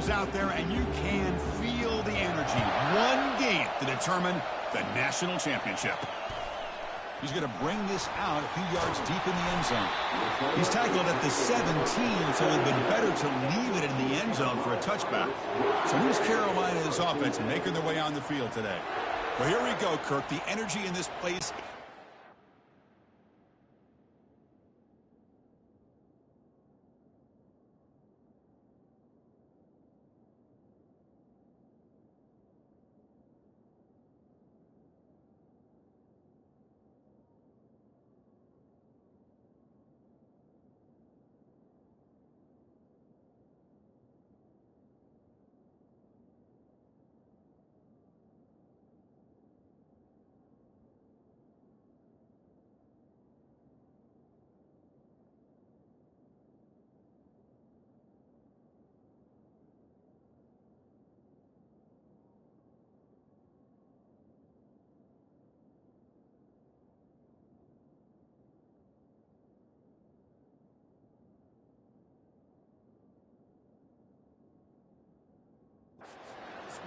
players out there, and you can feel the energy. One game to determine the national championship. He's going to bring this out a few yards deep in the end zone. He's tackled at the 17, so it would have been better to leave it in the end zone for a touchback. So who's Carolina's offense making their way on the field today? Well, here we go, Kirk. The energy in this place.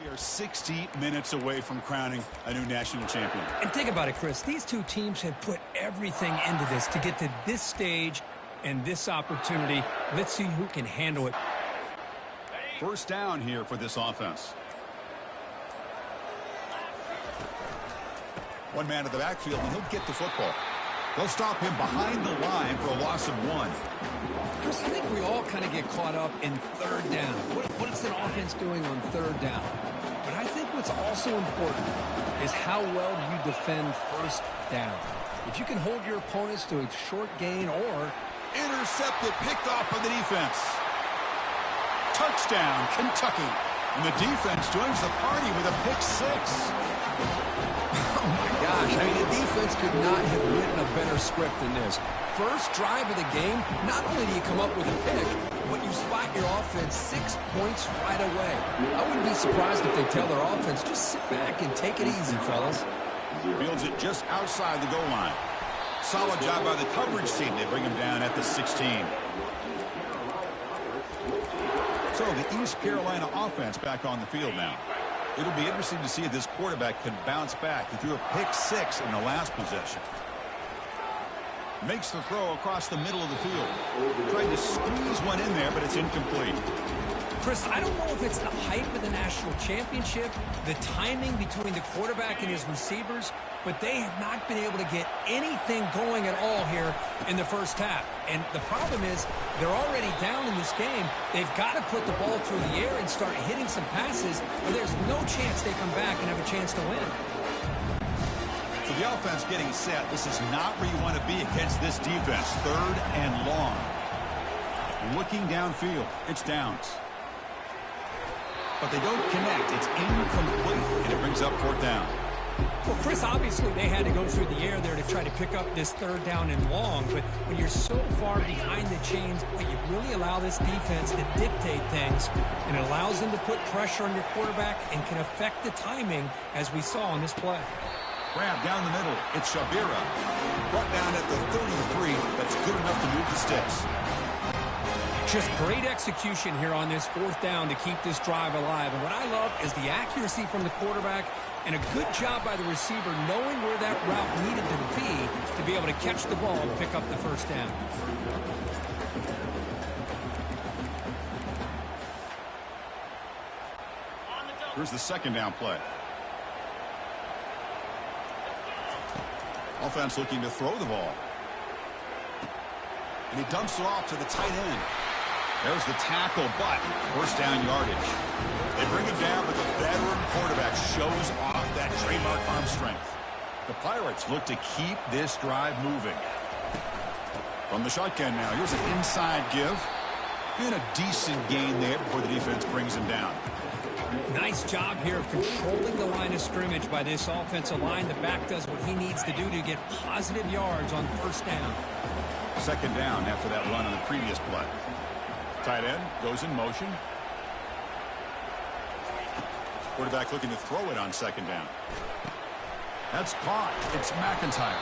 We are 60 minutes away from crowning a new national champion. And think about it, Chris. These two teams have put everything into this to get to this stage and this opportunity. Let's see who can handle it. First down here for this offense. One man to the backfield, and he'll get the football. They'll stop him behind the line for a loss of 1. Chris, I think we all kind of get caught up in third down. What is an offense doing on third down? But I think what's also important is how well you defend first down. If you can hold your opponents to a short gain or Intercepted, picked off by the defense. Touchdown, Kentucky. And the defense joins the party with a pick 6. Oh, my gosh. I mean, the defense could not have written a better script than this. First drive of the game, not only do you come up with a pick, but you spot your offense 6 points right away. I wouldn't be surprised if they tell their offense, just sit back and take it easy, fellas. Fields it just outside the goal line. Solid job by the coverage team. They bring him down at the 16. So the East Carolina offense back on the field now. It'll be interesting to see if this quarterback can bounce back. He threw a pick 6 in the last possession. Makes the throw across the middle of the field. Tried to squeeze one in there, but it's incomplete. Chris, I don't know if it's the hype of the national championship, the timing between the quarterback and his receivers, but they have not been able to get anything going at all here in the first half. And the problem is they're already down in this game. They've got to put the ball through the air and start hitting some passes, or there's no chance they come back and have a chance to win. So the offense getting set. This is not where you want to be against this defense. Third and long. Looking downfield. It's downs. But they don't connect. It's incomplete, and it brings up 4th down. Well, Chris, obviously they had to go through the air there to try to pick up this 3rd down and long, but when you're so far behind the chains, you really allow this defense to dictate things, and it allows them to put pressure on your quarterback and can affect the timing, as we saw on this play. Grab down the middle. It's Shabira. Brought down at the 33. That's good enough to move the sticks. Just great execution here on this 4th down to keep this drive alive. And what I love is the accuracy from the quarterback and a good job by the receiver knowing where that route needed to be able to catch the ball and pick up the 1st down. Here's the 2nd down play. Offense looking to throw the ball. And he dumps it off to the tight end. There's the tackle, but 1st down yardage. They bring him down, but the veteran quarterback shows off that trademark arm strength. The Pirates look to keep this drive moving. From the shotgun now, here's an inside give. And a decent gain there before the defense brings him down. Nice job here of controlling the line of scrimmage by this offensive line. The back does what he needs to do to get positive yards on 1st down. 2nd down after that run on the previous play. Tight end goes in motion. Quarterback looking to throw it on 2nd down. That's caught. It's McIntyre.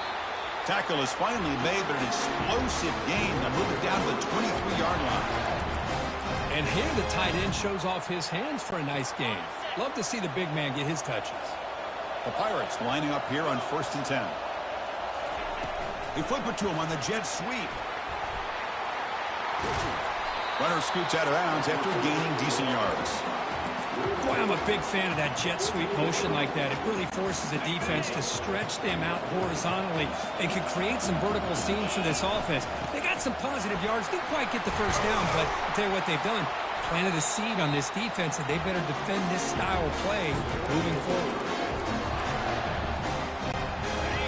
Tackle is finally made, but an explosive gain. They'll move it down to the 23-yard line. And here the tight end shows off his hands for a nice game. Love to see the big man get his touches. The Pirates lining up here on 1st and 10. They flip it to him on the jet sweep. Runner scoots out of bounds after gaining decent yards. Boy, I'm a big fan of that jet sweep motion like that. It really forces the defense to stretch them out horizontally and can create some vertical seams for this offense. They got some positive yards. Didn't quite get the first down, but I'll tell you what they've done. Planted a seed on this defense, and they better defend this style of play moving forward.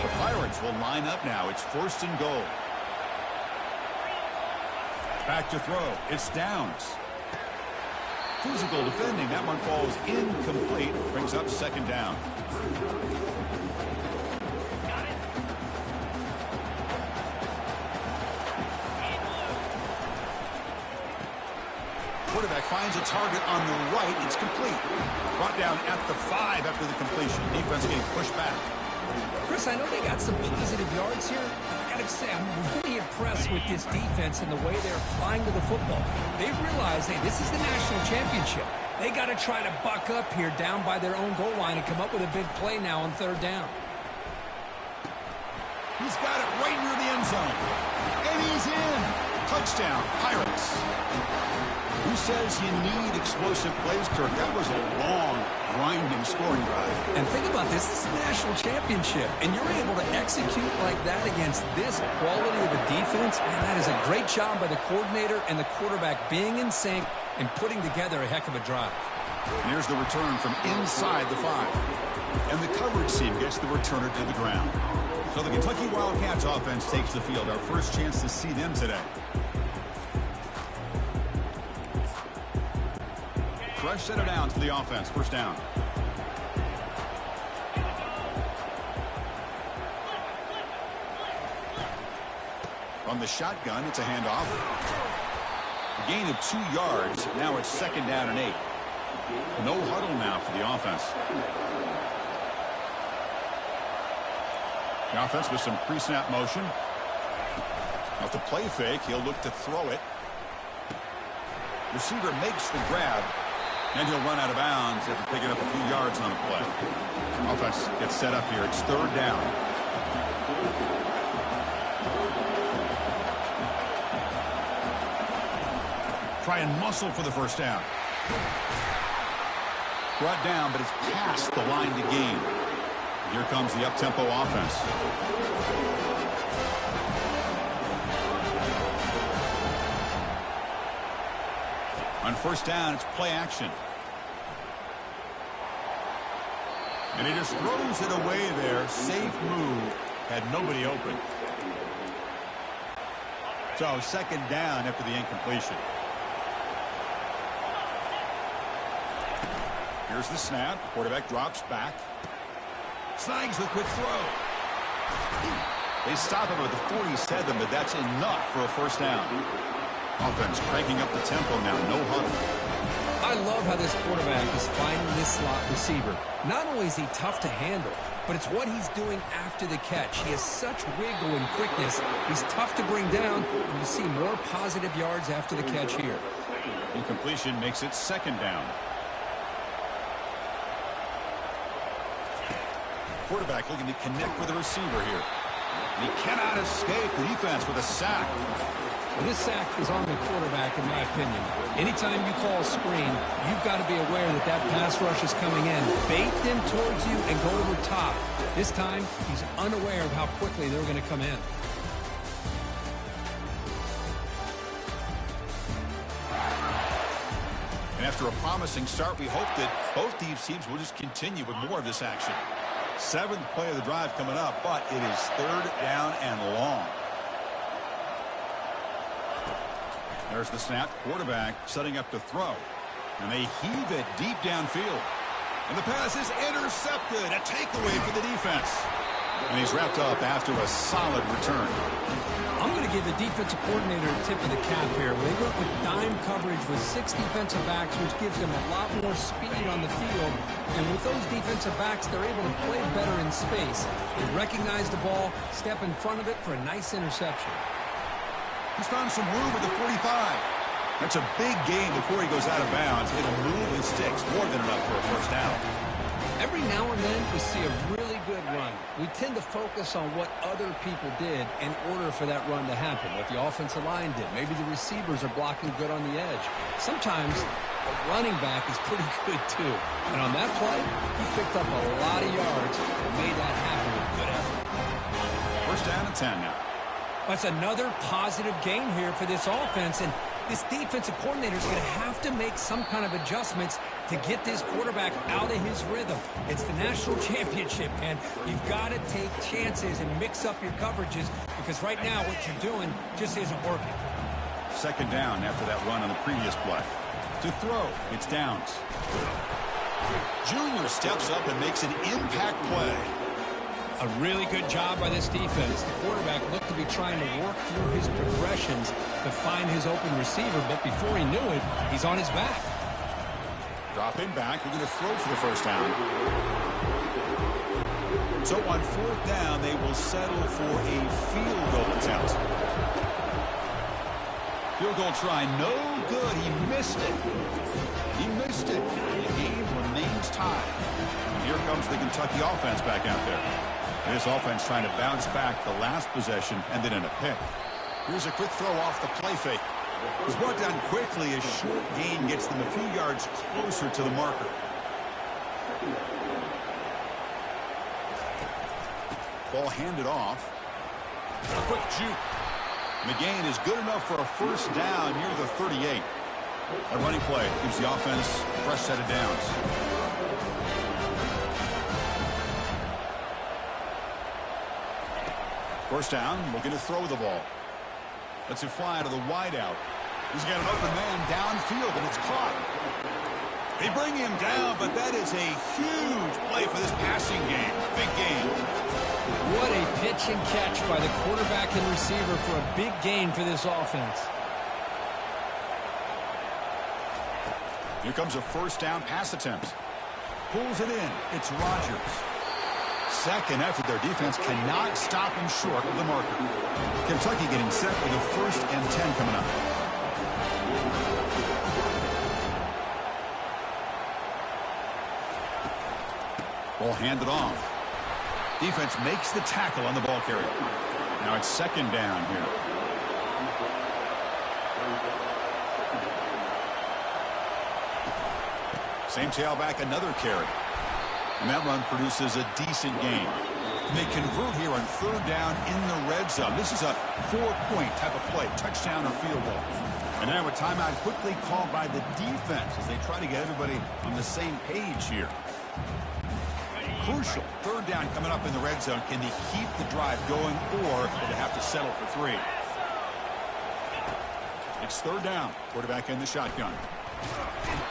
The Pirates will line up now. It's 1st and goal. Back to throw. It's Downs. Physical defending. That one falls incomplete. Brings up 2nd down. Quarterback finds a target on the right. It's complete. Brought down at the 5 after the completion. Defense getting pushed back. Chris, I know they got some positive yards here. I got to say, I'm really impressed with this defense and the way they're applying to the football. They realize, hey, this is the national championship. They got to try to buck up here down by their own goal line and come up with a big play now on 3rd down. He's got it right near the end zone. And he's in. Touchdown, Pirates. Who says you need explosive plays, Kirk? That was a long, grinding scoring drive. And think about this. This is the national championship. And you're able to execute like that against this quality of a defense. Man, that is a great job by the coordinator and the quarterback being in sync and putting together a heck of a drive. And here's the return from inside the 5. And the coverage team gets the returner to the ground. So the Kentucky Wildcats offense takes the field. Our first chance to see them today. Fresh set of downs for the offense. 1st down. On the shotgun, it's a handoff. A gain of 2 yards. Now it's 2nd down and 8. No huddle now for the offense. The offense with some pre-snap motion. Off the play fake, he'll look to throw it. Receiver makes the grab. And he'll run out of bounds after picking up a few yards on the play. Offense gets set up here. It's 3rd down. Try and muscle for the 1st down. Brought down, but it's past the line to gain. Here comes the up-tempo offense. On 1st down, it's play action. And he just throws it away there. Safe move. Had nobody open. So 2nd down after the incompletion. Here's the snap. Quarterback drops back. Snags the quick throw. They stop him at the 47, but that's enough for a 1st down. Offense cranking up the tempo now. No huddle. I love how this quarterback is finding this slot receiver. Not only is he tough to handle, but it's what he's doing after the catch. He has such wiggle and quickness. He's tough to bring down, and you see more positive yards after the catch here. Incompletion makes it 2nd down. Quarterback looking to connect with the receiver here. And he cannot escape the defense with a sack. Well, this sack is on the quarterback, in my opinion. Anytime you call a screen, you've got to be aware that that pass rush is coming in. Bait them towards you and go over top. This time, he's unaware of how quickly they're going to come in. And after a promising start, we hope that both these teams will just continue with more of this action. 7th play of the drive coming up, but it is 3rd down and long. There's the snap. Quarterback setting up to throw. And they heave it deep downfield. And the pass is intercepted. A takeaway for the defense. And he's wrapped up after a solid return. I'm going to give the defensive coordinator a tip of the cap here. They went with dime coverage with 6 defensive backs, which gives them a lot more speed on the field. And with those defensive backs, they're able to play better in space. They recognize the ball, step in front of it for a nice interception. He's found some room at the 45. That's a big gain before he goes out of bounds. It'll move his sticks. More than enough for a first down. Every now and then we see a really good run. We tend to focus on what other people did in order for that run to happen, what the offensive line did. Maybe the receivers are blocking good on the edge. Sometimes a running back is pretty good too. And on that play, he picked up a lot of yards and made that happen with good effort. First down and 10 now. That's another positive gain here for this offense, and this defensive coordinator is going to have to make some kind of adjustments to get this quarterback out of his rhythm. It's the national championship, and you've got to take chances and mix up your coverages because right now what you're doing just isn't working. Second down after that run on the previous play. To throw, it's Downs. Junior steps up and makes an impact play. A really good job by this defense. The quarterback looked to be trying to work through his progressions to find his open receiver, but before he knew it, he's on his back. Dropping back, we're going to throw for the first down. So on fourth down, they will settle for a field goal attempt. Field goal try, no good. He missed it. He missed it. The game remains tied. And here comes the Kentucky offense back out there. This offense trying to bounce back the last possession and then in a pick. Here's a quick throw off the play fake. He's brought down quickly. A short gain gets them a few yards closer to the marker. Ball handed off. A quick juke. McGain is good enough for a first down near the 38. A running play gives the offense a fresh set of downs. First down, looking to throw the ball. Lets it fly to the wideout. He's got an open man downfield, and it's caught. They bring him down, but that is a huge play for this passing game. Big game. What a pitch and catch by the quarterback and receiver for a big gain for this offense. Here comes a first down pass attempt. Pulls it in. It's Rodgers. Second effort, their defense cannot stop him short of the marker. Kentucky getting set with a first and 10 coming up. Ball handed off. Defense makes the tackle on the ball carrier. Now it's second down here. Same tailback, another carry. And that run produces a decent gain. And they convert here on third down in the red zone. This is a 4-point type of play, touchdown or field goal. And now a timeout quickly called by the defense as they try to get everybody on the same page here. Crucial third down coming up in the red zone. Can they keep the drive going, or do they have to settle for 3? It's third down. Quarterback in the shotgun.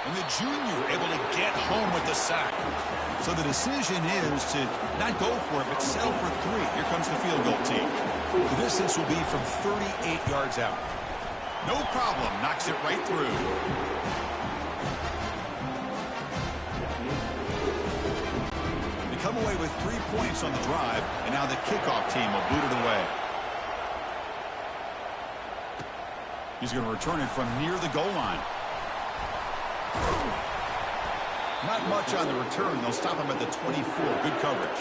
And the junior able to get home with the sack. So the decision is to not go for it, but settle for 3. Here comes the field goal team. The distance will be from 38 yards out. No problem. Knocks it right through. They come away with 3 points on the drive, and now the kickoff team will boot it away. He's going to return it from near the goal line. Not much on the return. They'll stop him at the 24. Good coverage.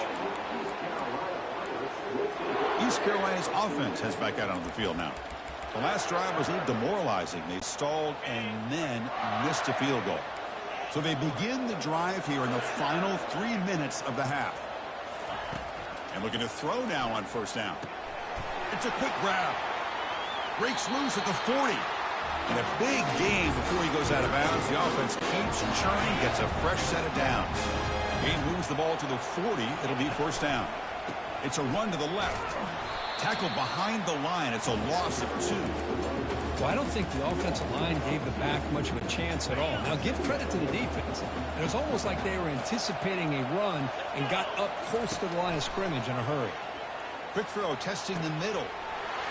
East Carolina's offense heads back out on the field now. The last drive was a little demoralizing. They stalled and then missed a field goal. So they begin the drive here in the final 3 minutes of the half. And looking to throw now on first down. It's a quick grab. Breaks loose at the 40. And a big gain before he goes out of bounds. The offense keeps churning, gets a fresh set of downs. Gain moves the ball to the 40. It'll be first down. It's a run to the left. Tackle behind the line. It's a loss of 2. Well, I don't think the offensive line gave the back much of a chance at all. Now, give credit to the defense. It was almost like they were anticipating a run and got up close to the line of scrimmage in a hurry. Quick throw, testing the middle.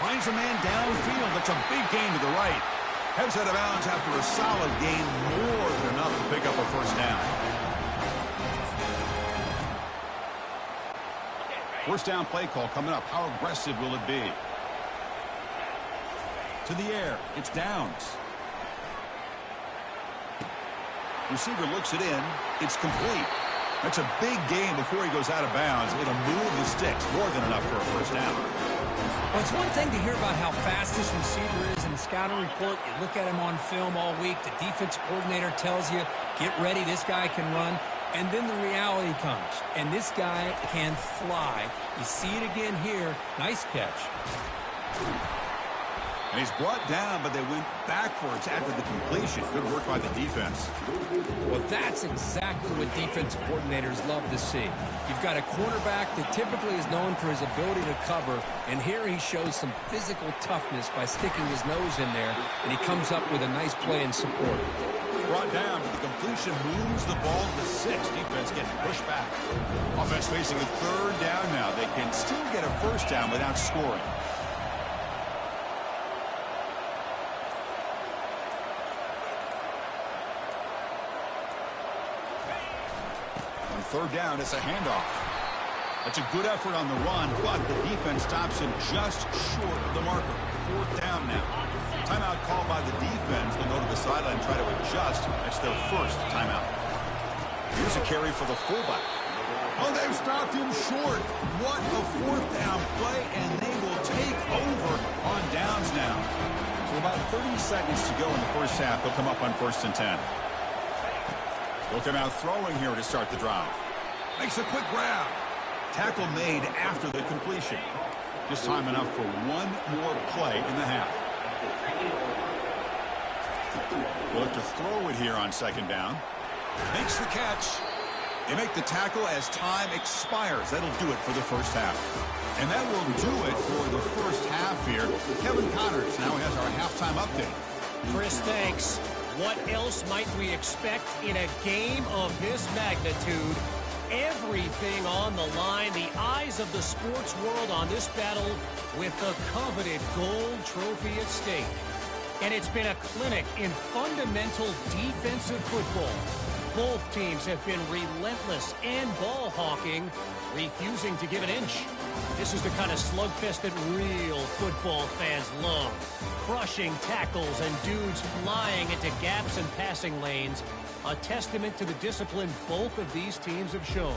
Finds a man downfield. That's a big gain to the right. Heads out of bounds after a solid gain, more than enough to pick up a first down. First down play call coming up. How aggressive will it be? To the air. It's Downs. Receiver looks it in. It's complete. That's a big gain before he goes out of bounds. It'll move the sticks. More than enough for a first down. Well, it's one thing to hear about how fast this receiver is in the scouting report. You look at him on film all week. The defense coordinator tells you, get ready, this guy can run. And then the reality comes, and this guy can fly. You see it again here. Nice catch. And he's brought down, but they went backwards after the completion. Good work by the defense. Well, that's exactly what defense coordinators love to see. You've got a quarterback that typically is known for his ability to cover, and here he shows some physical toughness by sticking his nose in there, and he comes up with a nice play and support. Brought down, but the completion moves the ball to 6. Defense getting pushed back. Offense facing a third down now. They can still get a first down without scoring. On third down, it's a handoff. That's a good effort on the run, but the defense stops him just short of the marker. Fourth down now. Timeout called by the defense. They'll go to the sideline and try to adjust. That's their first timeout. Here's a carry for the fullback. Oh, they've stopped him short. What a fourth down play, and they will take over on downs now. So about 30 seconds to go in the first half. They'll come up on 1st and 10. They'll come out throwing here to start the drive. Makes a quick grab. Tackle made after the completion. Just time enough for one more play in the half. We'll have to throw it here on 2nd down. Makes the catch. They make the tackle as time expires. That'll do it for the first half. And that will do it for the first half here. Kevin Connors now has our halftime update. Chris, thanks. What else might we expect in a game of this magnitude? Everything on the line, the eyes of the sports world on this battle with the coveted gold trophy at stake. And it's been a clinic in fundamental defensive football. Both teams have been relentless and ball hawking, refusing to give an inch. This is the kind of slugfest that real football fans love. Crushing tackles and dudes flying into gaps and passing lanes. A testament to the discipline both of these teams have shown.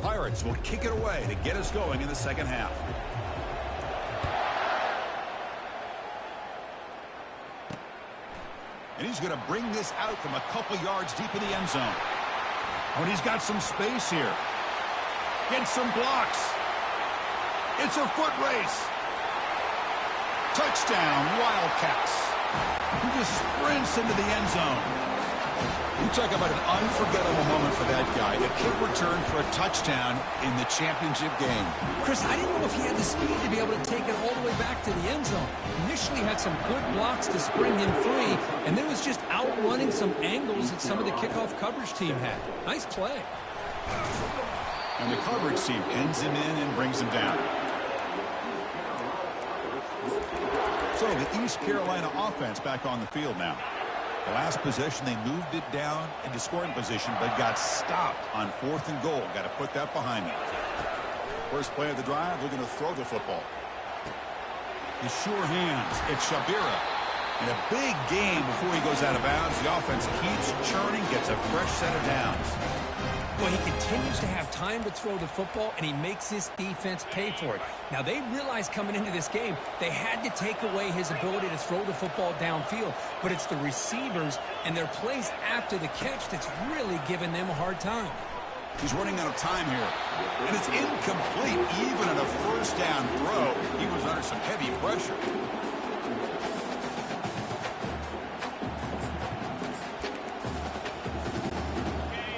Pirates will kick it away to get us going in the second half. And he's going to bring this out from a couple yards deep in the end zone. Oh, and he's got some space here. Gets some blocks. It's a foot race. Touchdown, Wildcats. He just sprints into the end zone. You talk about an unforgettable moment for that guy. A kick return for a touchdown in the championship game. Chris, I didn't know if he had the speed to be able to take it all the way back to the end zone. Initially had some good blocks to spring him free, and then was just outrunning some angles that some of the kickoff coverage team had. Nice play. And the coverage team ends him in and brings him down. So the East Carolina offense back on the field now. The last possession, they moved it down into scoring position, but got stopped on 4th and goal. Got to put that behind them. First play of the drive, they're going to throw the football. His sure hands. It's Shabira. And a big game before he goes out of bounds. The offense keeps churning, gets a fresh set of downs. Well, he continues to have time to throw the football, and he makes his defense pay for it. Now, they realized coming into this game they had to take away his ability to throw the football downfield, but it's the receivers and their plays after the catch that's really giving them a hard time. He's running out of time here, and it's incomplete. Even on a first down throw, he was under some heavy pressure.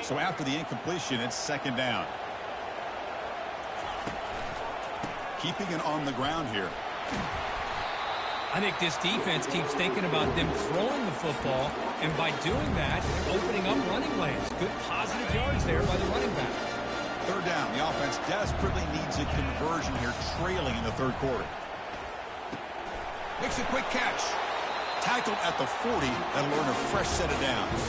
So after the incompletion, it's 2nd down. Keeping it on the ground here. I think this defense keeps thinking about them throwing the football, and by doing that, they're opening up running lanes. Good positive yards there by the running back. 3rd down. The offense desperately needs a conversion here, trailing in the 3rd quarter. Makes a quick catch. Tackled at the 40. That'll earn a fresh set of downs.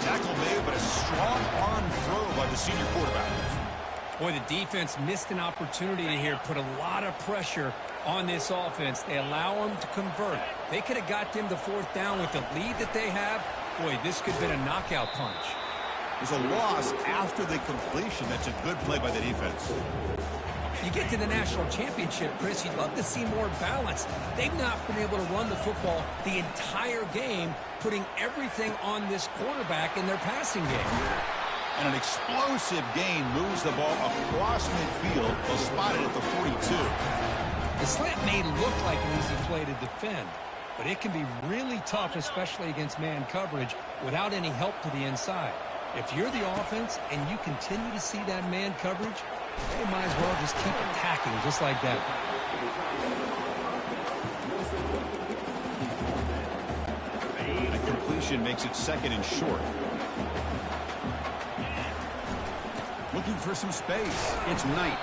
Tackle made, but a strong arm throw by the senior quarterback. Boy, the defense missed an opportunity to here put a lot of pressure on this offense. They allow them to convert. They could have got them to 4th down with the lead that they have. Boy, this could have been a knockout punch. There's a loss after the completion. That's a good play by the defense. You get to the national championship, Chris, you'd love to see more balance. They've not been able to run the football the entire game, putting everything on this quarterback in their passing game. And an explosive gain moves the ball across midfield. They'll spot it at the 42. The slant may look like an easy play to defend, but it can be really tough, especially against man coverage, without any help to the inside. If you're the offense and you continue to see that man coverage, they might as well just keep attacking just like that. A completion makes it 2nd and short. Looking for some space. It's Knight.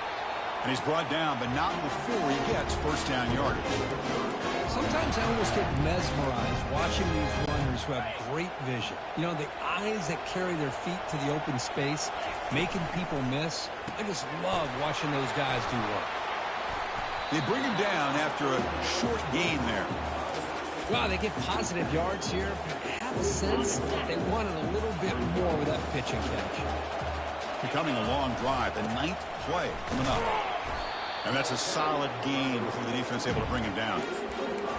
And he's brought down, but not before he gets 1st down yardage. Sometimes I almost get mesmerized watching these runners who have great vision. You know, the eyes that carry their feet to the open space, making people miss. I just love watching those guys do work. They bring him down after a short gain there. Wow, they get positive yards here. I have a sense they wanted a little bit more with that pitch and catch. Becoming a long drive, the 9th play coming up. And that's a solid gain before the defense able to bring him down.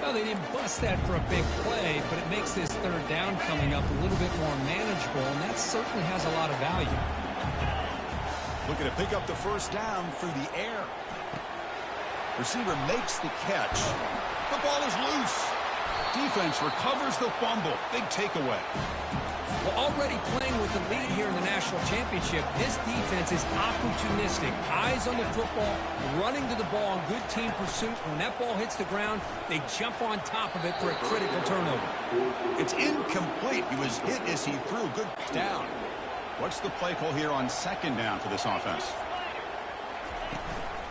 Well, they didn't bust that for a big play, but it makes this 3rd down coming up a little bit more manageable, and that certainly has a lot of value. Looking to pick up the 1st down through the air. Receiver makes the catch. The ball is loose. Defense recovers the fumble. Big takeaway. Well, already playing with the lead here in the national championship, this defense is opportunistic. Eyes on the football, running to the ball in good team pursuit. When that ball hits the ground, they jump on top of it for a critical turnover. It's incomplete. He was hit as he threw. Good down. What's the play call here on 2nd down for this offense?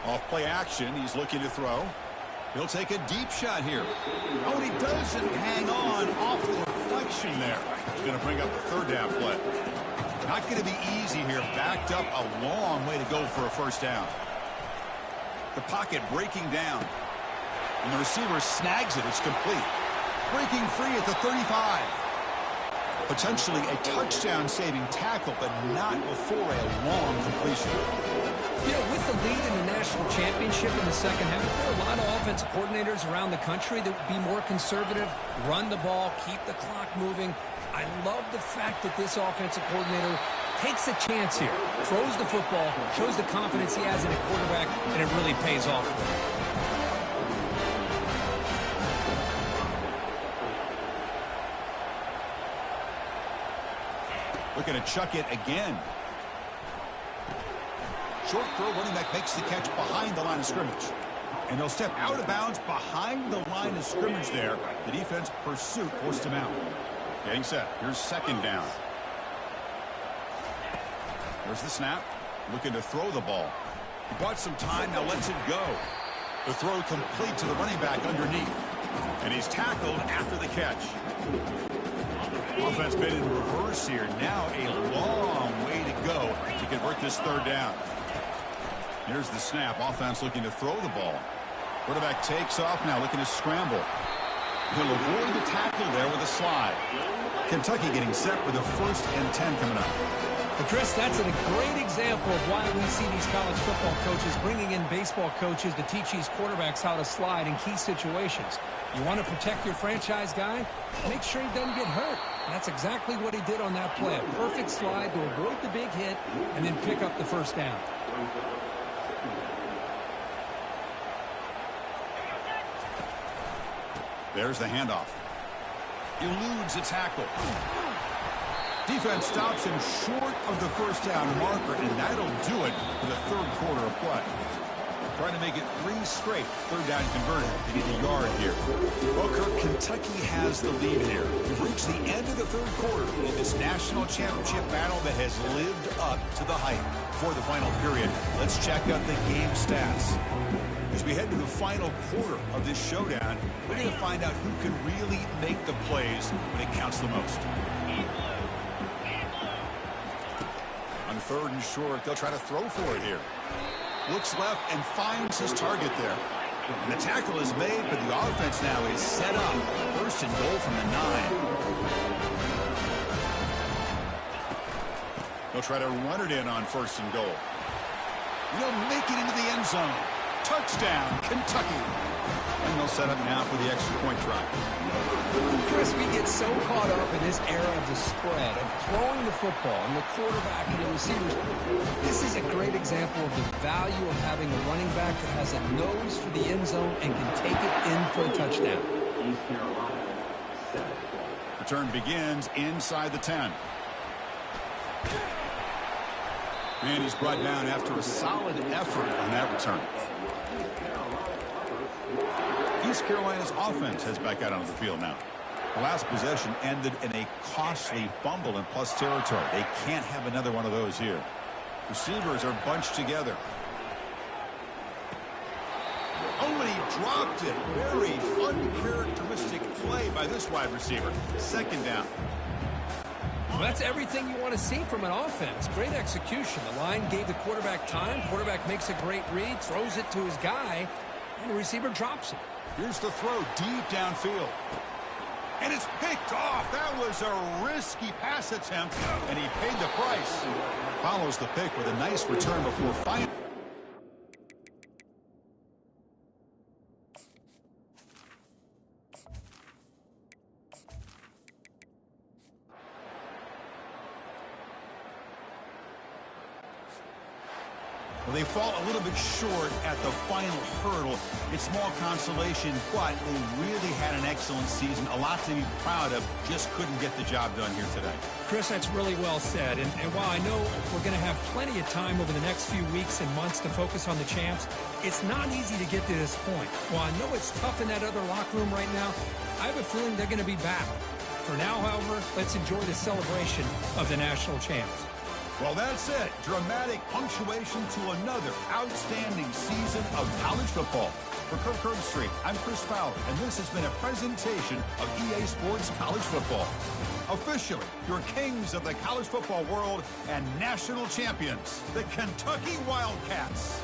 Off play action. He's looking to throw. He'll take a deep shot here. Oh, and he doesn't hang on off the deflection there. He's going to bring up the 3rd down play. Not going to be easy here. Backed up a long way to go for a 1st down. The pocket breaking down. And the receiver snags it. It's complete. Breaking free at the 35. Potentially a touchdown-saving tackle, but not before a long completion. You know, with the lead in the national championship in the 2nd half, there are a lot of offensive coordinators around the country that would be more conservative, run the ball, keep the clock moving. I love the fact that this offensive coordinator takes a chance here, throws the football, shows the confidence he has in a quarterback, and it really pays off for him. going to chuck it again. Short throw, running back makes the catch behind the line of scrimmage. And he'll step out of bounds behind the line of scrimmage there. The defense pursuit forced him out. Getting set. Here's second down. There's the snap. Looking to throw the ball. He bought some time, now lets it go. The throw complete to the running back underneath. And he's tackled after the catch. Offense made in reverse here. Now a long way to go to convert this third down. Here's the snap. Offense looking to throw the ball. Quarterback takes off now, looking to scramble. He'll avoid the tackle there with a slide. Kentucky getting set with a 1st and 10 coming up. But Chris, that's a great example of why we see these college football coaches bringing in baseball coaches to teach these quarterbacks how to slide in key situations. You want to protect your franchise guy? Make sure he doesn't get hurt. And that's exactly what he did on that play. A perfect slide to avoid the big hit and then pick up the first down. There's the handoff. Eludes a tackle. Defense stops him short of the first down marker, and that'll do it for the third quarter of play. Trying to make it 3 straight third down conversion. They need a yard here. Well, Kirk, Kentucky has the lead here. We've reached the end of the third quarter in this national championship battle that has lived up to the hype. For the final period, let's check out the game stats. As we head to the final quarter of this showdown, we're going to find out who can really make the plays when it counts the most. On 3rd and short, they'll try to throw for it here. Looks left and finds his target there. And the tackle is made, but the offense now is set up. 1st and goal from the 9. They'll try to run it in on 1st and goal. They'll make it into the end zone. Touchdown, Kentucky. And they'll set up now for the extra point try. Chris, we get so caught up in this era of the spread, of throwing the football and the quarterback and the receivers. This is a great example of the value of having a running back that has a nose for the end zone and can take it in for a touchdown. Return begins inside the 10. And he's brought down after a solid effort on that return. East Carolina's offense heads back out onto the field now. The last possession ended in a costly fumble in plus territory. They can't have another one of those here. Receivers are bunched together. Oh, and he dropped it. Very uncharacteristic play by this wide receiver. 2nd down. Well, that's everything you want to see from an offense. Great execution. The line gave the quarterback time. Quarterback makes a great read, throws it to his guy, and the receiver drops it. Here's the throw deep downfield. And it's picked off. That was a risky pass attempt, and he paid the price. Follows the pick with a nice return before final. Well, they fall a little bit short at the final hurdle. It's small consolation, but they really had an excellent season. A lot to be proud of. Just couldn't get the job done here today. Chris, that's really well said. And while I know we're going to have plenty of time over the next few weeks and months to focus on the champs, it's not easy to get to this point. While I know it's tough in that other locker room right now, I have a feeling they're going to be back. For now, however, let's enjoy the celebration of the national champs. Well, that's it. Dramatic punctuation to another outstanding season of college football. For Kirk Herbstreit, I'm Chris Fowler, and this has been a presentation of EA Sports College Football. Officially, your kings of the college football world and national champions, the Kentucky Wildcats.